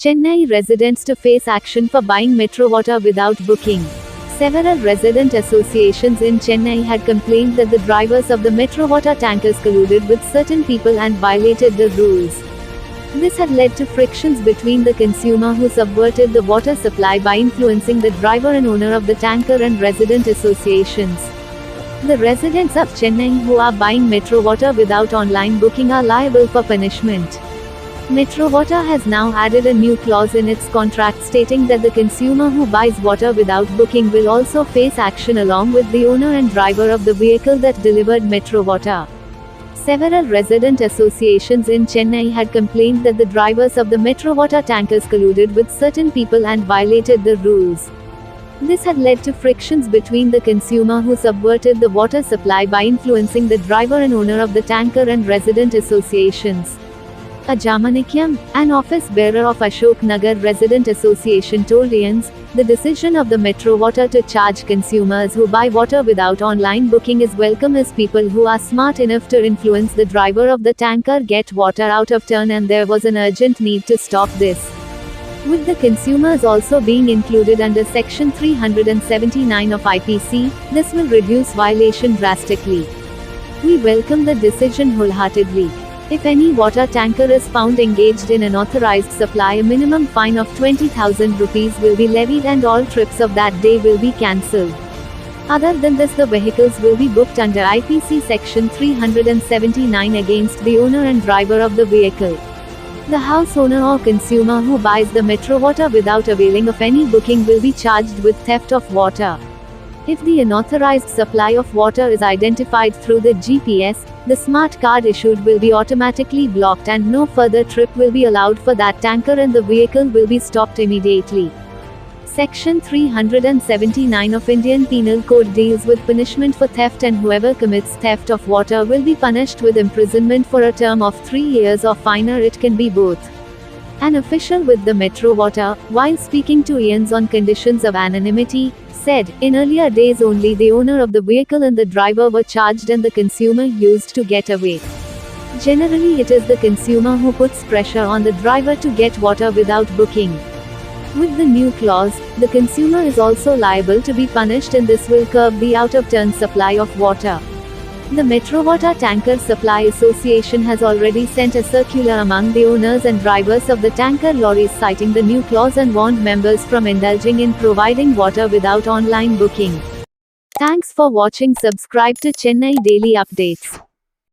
Chennai residents to face action for buying metro water without booking. Several resident associations in Chennai had complained that the drivers of the metro water tankers colluded with certain people and violated the rules. This had led to frictions between the consumer who subverted the water supply by influencing the driver and owner of the tanker and resident associations. The residents of Chennai who are buying metro water without online booking are liable for punishment. Metro Water has now added a new clause in its contract stating that the consumer who buys water without booking will also face action along with the owner and driver of the vehicle that delivered metro water. Several resident associations in Chennai had complained that the drivers of the metro water tankers colluded with certain people and violated the rules. This had led to frictions between the consumer who subverted the water supply by influencing the driver and owner of the tanker and resident associations. Ajamanikyam, an office bearer of Ashok Nagar Resident Association told IANS, the decision of the Metro Water to charge consumers who buy water without online booking is welcome as people who are smart enough to influence the driver of the tanker get water out of turn and there was an urgent need to stop this. With the consumers also being included under Section 379 of IPC, this will reduce violation drastically. We welcome the decision wholeheartedly. If any water tanker is found engaged in unauthorized supply, a minimum fine of 20,000 rupees will be levied and all trips of that day will be cancelled. Other than this, the vehicles will be booked under IPC Section 379 against the owner and driver of the vehicle. The house owner or consumer who buys the metro water without availing of any booking will be charged with theft of water. If the unauthorized supply of water is identified through the GPS, the smart card issued will be automatically blocked and no further trip will be allowed for that tanker and the vehicle will be stopped immediately. Section 379 of Indian Penal Code deals with punishment for theft and whoever commits theft of water will be punished with imprisonment for a term of 3 years or fine or it can be both. An official with the Metro Water, while speaking to IANS on conditions of anonymity, said, in earlier days only the owner of the vehicle and the driver were charged and the consumer used to get away. Generally it is the consumer who puts pressure on the driver to get water without booking. With the new clause, the consumer is also liable to be punished and this will curb the out-of-turn supply of water. The Metro Water Tanker Supply Association has already sent a circular among the owners and drivers of the tanker lorries citing the new clause and warned members from indulging in providing water without online booking. Thanks for watching. Subscribe to Chennai Daily Updates.